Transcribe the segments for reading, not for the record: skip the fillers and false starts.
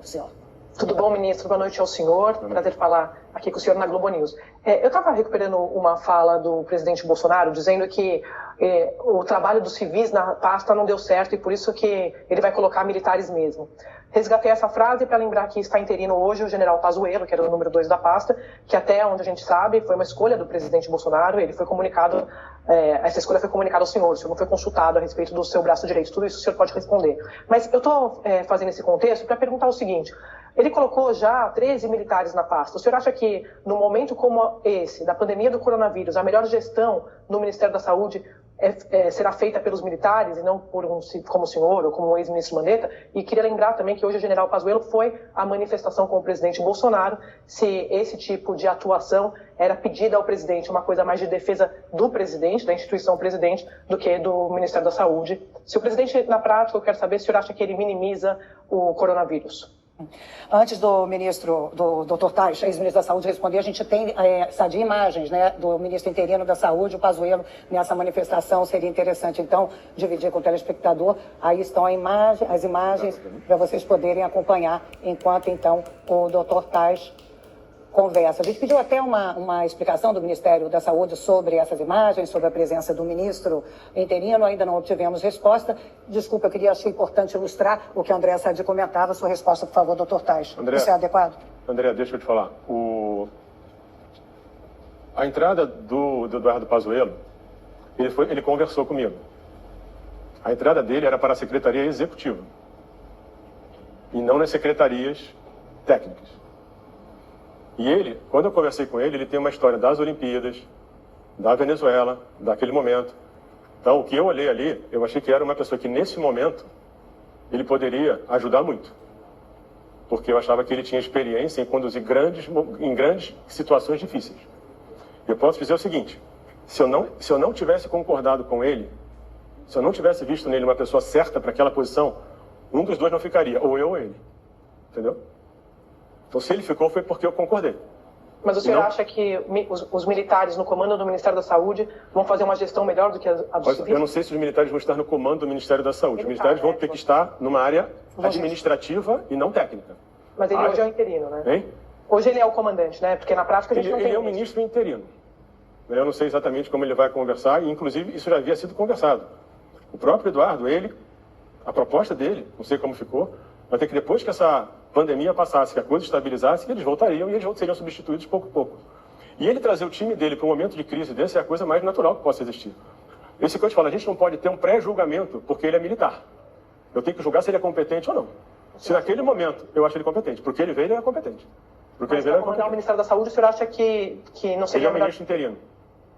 para o senhor. Tudo bom, ministro? Boa noite ao senhor. Prazer falar aqui com o senhor na Globo News. Eu estava recuperando uma fala do presidente Bolsonaro, dizendo que o trabalho dos civis na pasta não deu certo e por isso que ele vai colocar militares mesmo. Resgatei essa frase para lembrar que está interino hoje o general Pazuello, que era o número 2 da pasta, que até onde a gente sabe foi uma escolha do presidente Bolsonaro, ele foi comunicado, essa escolha foi comunicada ao senhor, o senhor não foi consultado a respeito do seu braço direito, tudo isso o senhor pode responder. Mas eu estou fazendo esse contexto para perguntar o seguinte: ele colocou já 13 militares na pasta. O senhor acha que, num momento como esse, da pandemia do coronavírus, a melhor gestão no Ministério da Saúde será feita pelos militares e não por como o senhor ou como o ex-ministro Mandetta? E queria lembrar também que hoje o general Pazuello foi à manifestação com o presidente Bolsonaro, se esse tipo de atuação era pedida ao presidente, uma coisa mais de defesa do presidente, da instituição presidente, do que do Ministério da Saúde. Se o presidente, na prática, eu quero saber se o senhor acha que ele minimiza o coronavírus. Antes do ministro, do Dr. Tais, ex-ministro da Saúde, responder, a gente tem de imagens, né, do ministro interino da Saúde, o Pazuello, nessa manifestação. Seria interessante, então, dividir com o telespectador. Aí estão as imagens para vocês poderem acompanhar, enquanto, então, o Dr. Tais conversa. A gente pediu até uma explicação do Ministério da Saúde sobre essas imagens, sobre a presença do ministro interino, ainda não obtivemos resposta. Desculpa, eu achei importante ilustrar o que a Andréa Sadi comentava. Sua resposta, por favor, doutor Tais. Isso é adequado? André, deixa eu te falar. A entrada do Eduardo Pazuello, ele conversou comigo. A entrada dele era para a Secretaria Executiva e não nas secretarias técnicas. E ele, quando eu conversei com ele, ele tem uma história das Olimpíadas, da Venezuela, daquele momento. Então, o que eu olhei ali, eu achei que era uma pessoa que, nesse momento, ele poderia ajudar muito. Porque eu achava que ele tinha experiência em conduzir em grandes situações difíceis. Eu posso dizer o seguinte: se eu não tivesse concordado com ele, se eu não tivesse visto nele uma pessoa certa para aquela posição, um dos dois não ficaria, ou eu ou ele. Entendeu? Então, se ele ficou, foi porque eu concordei. Mas o senhor acha que os militares no comando do Ministério da Saúde vão fazer uma gestão melhor do que a dos civis? Eu não sei se os militares vão estar no comando do Ministério da Saúde. Os militares vão ter que estar numa área administrativa e não técnica. Mas ele hoje é o interino, né? Hein? Hoje ele é o comandante, né? Porque na prática a gente não tem... Ele é o ministro interino. Eu não sei exatamente como ele vai conversar, e inclusive isso já havia sido conversado. O próprio Eduardo, a proposta dele, não sei como ficou, vai ter que, depois que essa pandemia passasse, que a coisa estabilizasse, eles voltariam e eles seriam substituídos pouco a pouco. E ele trazer o time dele para um momento de crise desse é a coisa mais natural que possa existir. Esse que eu te falo, a gente não pode ter um pré-julgamento porque ele é militar. Eu tenho que julgar se ele é competente ou não. Se naquele momento eu acho ele competente, porque ele veio, ele é competente. Porque mas para comandar o Ministério da Saúde, o senhor acha que não seria... Ele é o ministro interino.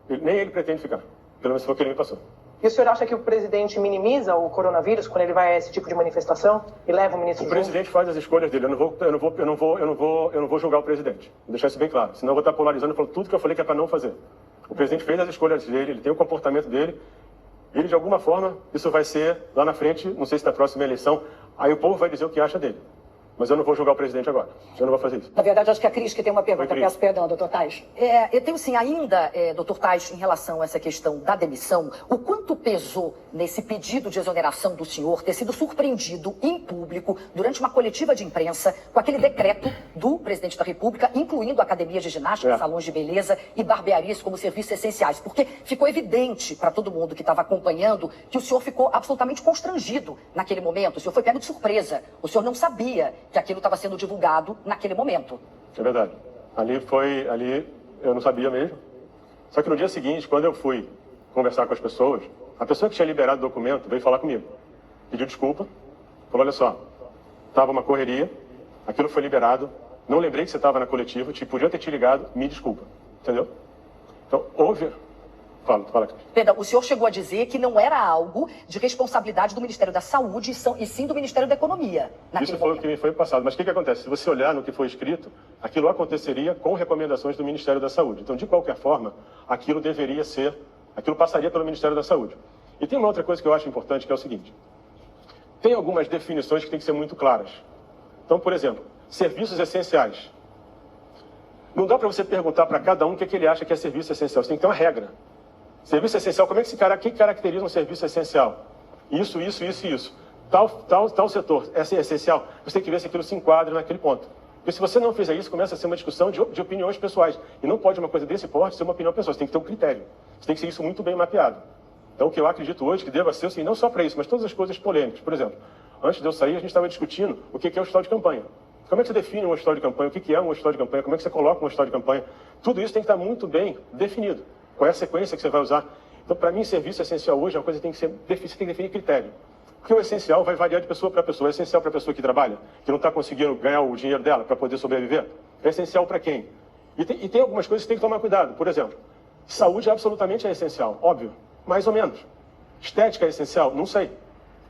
Nem ele pretende ficar. Pelo menos foi o que ele me passou. E o senhor acha que o presidente minimiza o coronavírus quando ele vai a esse tipo de manifestação e leva o ministro junto? O presidente faz as escolhas dele. Eu não vou julgar o presidente. Vou deixar isso bem claro. Senão eu vou estar polarizando e falando tudo que eu falei que é para não fazer. O presidente fez as escolhas dele, ele tem o comportamento dele. Ele, de alguma forma, isso vai ser lá na frente, não sei se na próxima eleição, aí o povo vai dizer o que acha dele. Mas eu não vou julgar o presidente agora. Eu não vou fazer isso. Na verdade, acho que a Cris que tem uma pergunta. Peço perdão, doutor Tais. Eu tenho, sim, ainda, doutor Tais, em relação a essa questão da demissão, o quanto pesou nesse pedido de exoneração do senhor ter sido surpreendido em público, durante uma coletiva de imprensa, com aquele decreto do presidente da República, incluindo academias de ginástica, salões de beleza e barbearias como serviços essenciais. Porque ficou evidente para todo mundo que estava acompanhando que o senhor ficou absolutamente constrangido naquele momento. O senhor foi pego de surpresa. O senhor não sabia que aquilo estava sendo divulgado naquele momento. É verdade. Ali eu não sabia mesmo. Só que no dia seguinte, quando eu fui conversar com as pessoas, a pessoa que tinha liberado o documento veio falar comigo. Pediu desculpa. Falou, olha só, estava uma correria, aquilo foi liberado, não lembrei que você estava na coletiva, podia ter te ligado, me desculpa. Entendeu? Então, houve... Fala. Perdão, o senhor chegou a dizer que não era algo de responsabilidade do Ministério da Saúde e sim do Ministério da Economia. Isso foi o que me foi passado. Mas o que acontece? Se você olhar no que foi escrito, aquilo aconteceria com recomendações do Ministério da Saúde. Então, de qualquer forma, aquilo passaria pelo Ministério da Saúde. E tem uma outra coisa que eu acho importante, que é o seguinte. Tem algumas definições que têm que ser muito claras. Então, por exemplo, serviços essenciais. Não dá para você perguntar para cada um o que ele acha que é serviço essencial. Você tem que ter uma regra. Serviço essencial, como é que que caracteriza um serviço essencial? Isso. tal setor é essencial, você tem que ver se aquilo se enquadra naquele ponto. Porque se você não fizer isso, começa a ser uma discussão de opiniões pessoais. E não pode uma coisa desse porte ser uma opinião pessoal, você tem que ter um critério. Você tem que ser isso muito bem mapeado. Então, o que eu acredito hoje que deva ser, assim, não só para isso, mas todas as coisas polêmicas. Por exemplo, antes de eu sair, a gente estava discutindo o que é um hospital de campanha. Como é que você define um hospital de campanha? O que é um hospital de campanha? Como é que você coloca um hospital de campanha? Tudo isso tem que estar muito bem definido. Qual é a sequência que você vai usar? Então, para mim, serviço essencial hoje é uma coisa que você tem que definir critério. Porque o essencial vai variar de pessoa para pessoa. É essencial para a pessoa que trabalha, que não está conseguindo ganhar o dinheiro dela para poder sobreviver? É essencial para quem? E tem algumas coisas que tem que tomar cuidado. Por exemplo, saúde absolutamente é essencial, óbvio, mais ou menos. Estética é essencial? Não sei.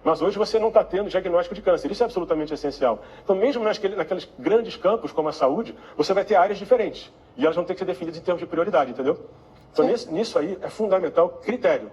Mas hoje você não está tendo diagnóstico de câncer. Isso é absolutamente essencial. Então, mesmo naqueles grandes campos como a saúde, você vai ter áreas diferentes. E elas vão ter que ser definidas em termos de prioridade, entendeu? Então, nisso aí é fundamental critério.